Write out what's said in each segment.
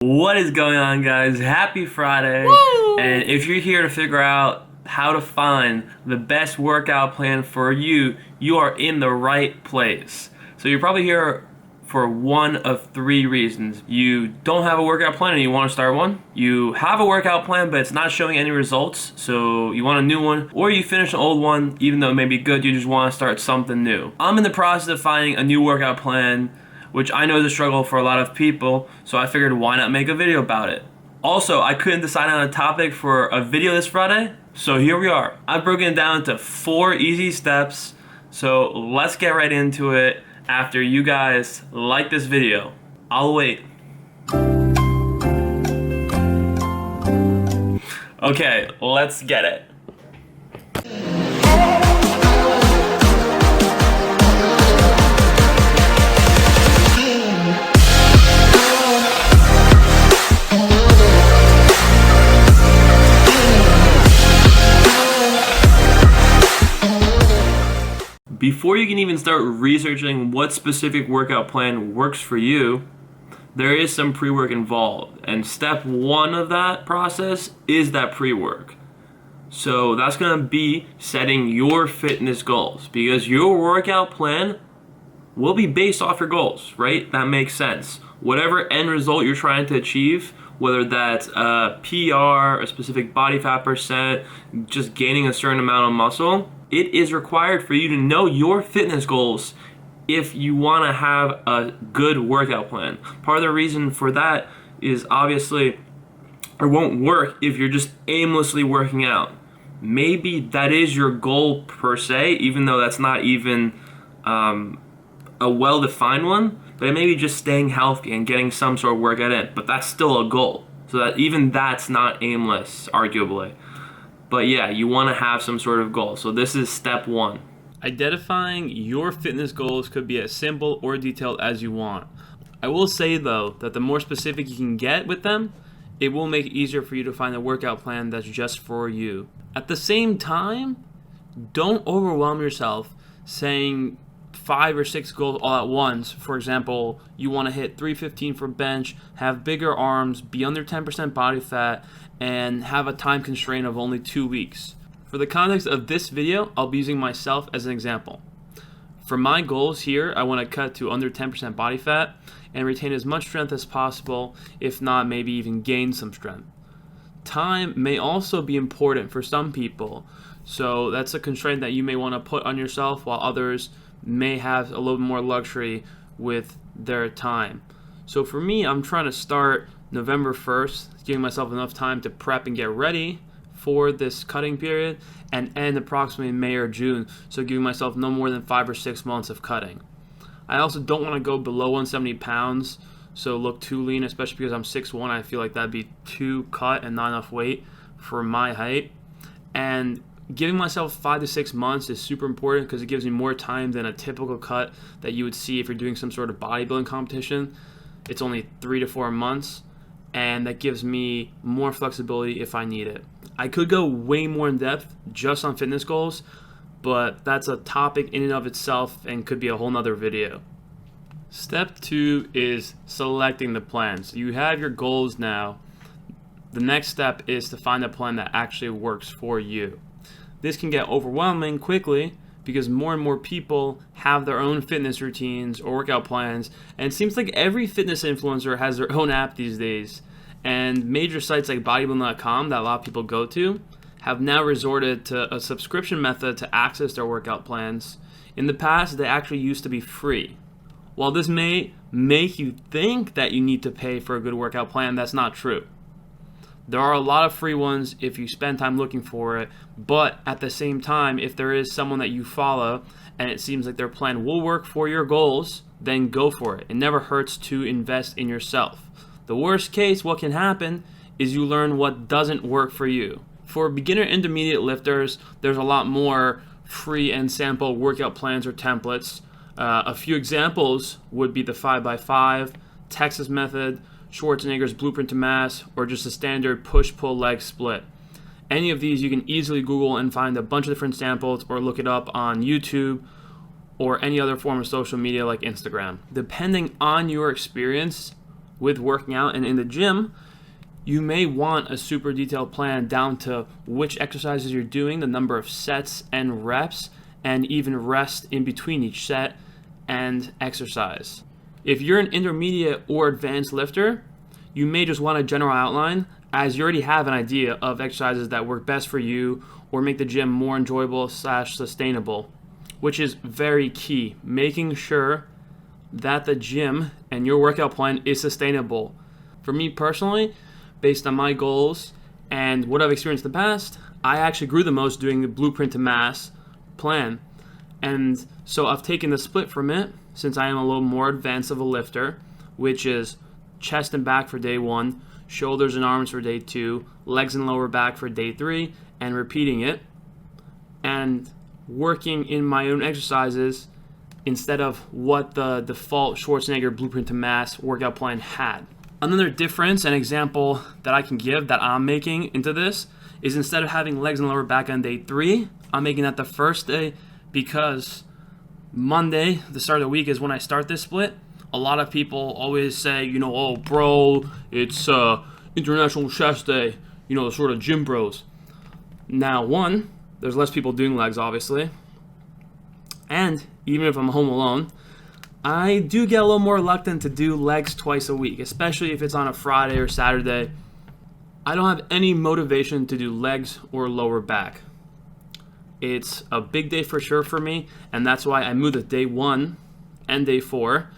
What is going on, guys? Happy Friday. Woo! And if you're here to figure out how to find the best workout plan for you, you are in the right place. So you're probably here for one of three reasons. You don't have a workout plan and you want to start one. You have a workout plan but it's not showing any results, so you want a new one. Or you finish an old one, even though it may be good, you just want to start something new. I'm in the process of finding a new workout plan, which I know is a struggle for a lot of people, so I figured why not make a video about it. Also, I couldn't decide on a topic for a video this Friday, so here we are. I've broken it down into 4 easy steps, so let's get right into it after you guys like this video. I'll wait. Okay, let's get it. Before you can even start researching what specific workout plan works for you, there is some pre-work involved. And step 1 of that process is that pre-work. So that's going to be setting your fitness goals, because your workout plan will be based off your goals, right? That makes sense. Whatever end result you're trying to achieve, whether that's a PR, a specific body fat percent, just gaining a certain amount of muscle, it is required for you to know your fitness goals if you want to have a good workout plan. Part of the reason for that is obviously it won't work if you're just aimlessly working out. Maybe that is your goal per se, even though that's not even a well-defined one, but it may be just staying healthy and getting some sort of workout in, but that's still a goal. So that even that's not aimless, arguably. But yeah, you want to have some sort of goal. So this is step 1. Identifying your fitness goals could be as simple or detailed as you want. I will say though that the more specific you can get with them, it will make it easier for you to find a workout plan that's just for you. At the same time, don't overwhelm yourself saying 5 or 6 goals all at once. For example, you want to hit 315 for bench, have bigger arms, be under 10% body fat, and have a time constraint of only 2 weeks. For the context of this video, I'll be using myself as an example. For my goals here, I want to cut to under 10% body fat and retain as much strength as possible, if not maybe even gain some strength. Time may also be important for some people, so that's a constraint that you may want to put on yourself, while others may have a little more luxury with their time. So for me, I'm trying to start November 1st, giving myself enough time to prep and get ready for this cutting period, and end approximately May or June, so giving myself no more than 5 or 6 months of cutting. I also don't want to go below 170 pounds, so look too lean, especially because I'm 6'1". I feel like that'd be too cut and not enough weight for my height. And giving myself 5 to 6 months is super important because it gives me more time than a typical cut that you would see if you're doing some sort of bodybuilding competition. It's only 3 to 4 months, and that gives me more flexibility if I need it. I could go way more in depth just on fitness goals, but that's a topic in and of itself and could be a whole nother video. Step 2 is selecting the plan. So you have your goals now. The next step is to find a plan that actually works for you. This can get overwhelming quickly because more and more people have their own fitness routines or workout plans, and it seems like every fitness influencer has their own app these days. And major sites like bodybuilding.com that a lot of people go to have now resorted to a subscription method to access their workout plans. In the past, they actually used to be free. While this may make you think that you need to pay for a good workout plan, that's not true. There are a lot of free ones if you spend time looking for it, but at the same time, if there is someone that you follow and it seems like their plan will work for your goals, then go for it. It never hurts to invest in yourself. The worst case, what can happen is you learn what doesn't work for you. For beginner intermediate lifters, there's a lot more free and sample workout plans or templates. A few examples would be the 5x5, Texas method, Schwarzenegger's Blueprint to Mass, or just a standard push-pull leg split. Any of these you can easily Google and find a bunch of different samples, or look it up on YouTube or any other form of social media like Instagram. Depending on your experience, with working out. And in the gym, you may want a super detailed plan down to which exercises you're doing, the number of sets and reps, and even rest in between each set and exercise. If you're an intermediate or advanced lifter, you may just want a general outline, as you already have an idea of exercises that work best for you or make the gym more enjoyable / sustainable, which is very key. Making sure that the gym and your workout plan is sustainable. For me personally, based on my goals and what I've experienced in the past, I actually grew the most doing the blueprint to mass plan. And so I've taken the split from it, since I am a little more advanced of a lifter, which is chest and back for day 1, shoulders and arms for day 2, legs and lower back for day 3, and repeating it, and working in my own exercises instead of what the default Schwarzenegger blueprint to mass workout plan had. Another difference and example that I can give that I'm making into this is, instead of having legs and lower back on day 3, I'm making that the first day, because Monday, the start of the week, is when I start this split. A lot of people always say, oh bro, it's International Chest Day, the sort of gym bros. Now, one, there's less people doing legs, obviously. And even if I'm home alone, I do get a little more reluctant to do legs twice a week, especially if it's on a Friday or Saturday. I don't have any motivation to do legs or lower back. It's a big day for sure for me, and that's why I moved to day 1 and day 4,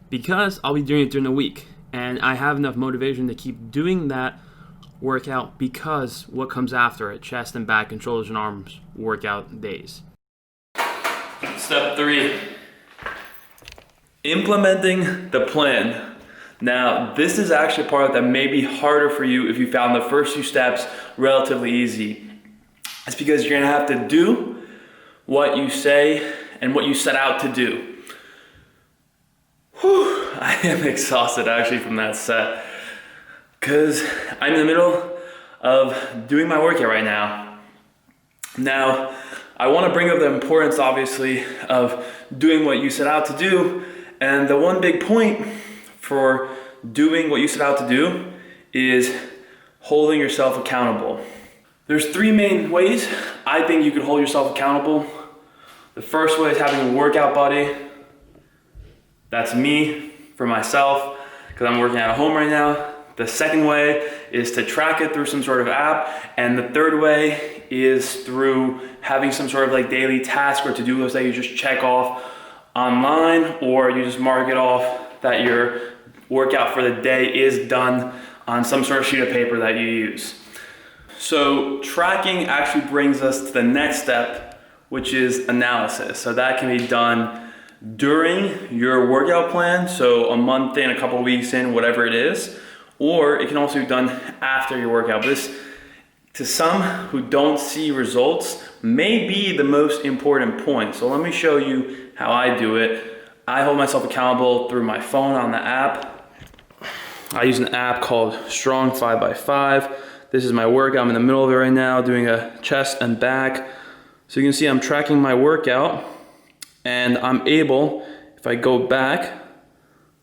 because I'll be doing it during the week, and I have enough motivation to keep doing that workout because what comes after it, chest and back and shoulders and arms workout days. Step 3, implementing the plan. Now, this is actually a part that may be harder for you if you found the first 2 steps relatively easy. It's because you're gonna have to do what you say and what you set out to do. Whew, I am exhausted actually from that set, because I'm in the middle of doing my workout right now. Now, I wanna bring up the importance, obviously, of doing what you set out to do, and the one big point for doing what you set out to do is holding yourself accountable. There's 3 main ways I think you can hold yourself accountable. The first way is having a workout buddy. That's me, for myself, because I'm working at home right now. The second way is to track it through some sort of app. And the third way is through having some sort of like daily task or to-do list that you just check off online, or you just mark it off that your workout for the day is done on some sort of sheet of paper that you use. So tracking actually brings us to the next step, which is analysis. So that can be done during your workout plan, so a month in, a couple weeks in, whatever it is, or it can also be done after your workout. This, to some who don't see results, may be the most important point. So let me show you how I do it. I hold myself accountable through my phone on the app. I use an app called Strong 5x5. This is my workout. I'm in the middle of it right now, doing a chest and back. So you can see I'm tracking my workout, and I'm able, if I go back,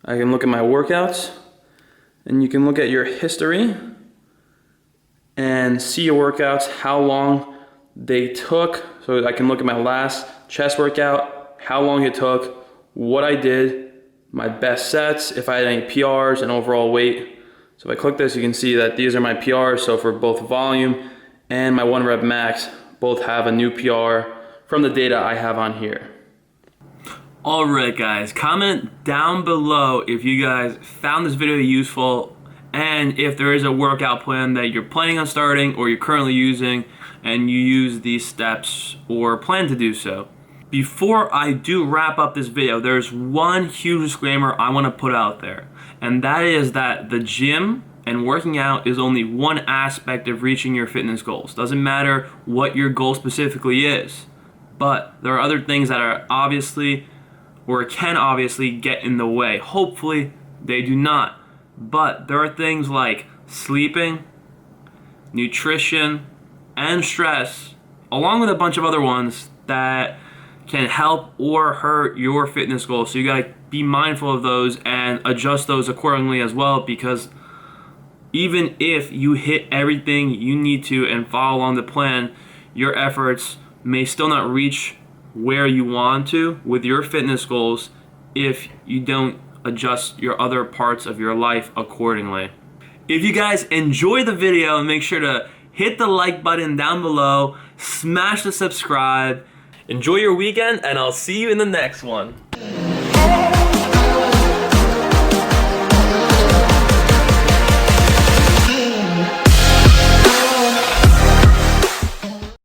I can look at my workouts, and you can look at your history and see your workouts, how long they took. So I can look at my last chest workout, how long it took, what I did, my best sets, if I had any PRs, and overall weight. So if I click this, you can see that these are my PRs. So for both volume and my 1 rep max, both have a new PR from the data I have on here. All right, guys, comment down below if you guys found this video useful, and if there is a workout plan that you're planning on starting or you're currently using and you use these steps or plan to do so. Before I do wrap up this video, there's one huge disclaimer I want to put out there, and that is that the gym and working out is only one aspect of reaching your fitness goals. Doesn't matter what your goal specifically is, but there are other things that are obviously or can obviously get in the way. Hopefully they do not, but there are things like sleeping, nutrition, and stress, along with a bunch of other ones that can help or hurt your fitness goals. So you gotta be mindful of those and adjust those accordingly as well, because even if you hit everything you need to and follow along the plan, your efforts may still not reach where you want to with your fitness goals if you don't adjust your other parts of your life accordingly. If you guys enjoy the video, make sure to hit the like button down below, smash the subscribe. Enjoy your weekend, and I'll see you in the next one.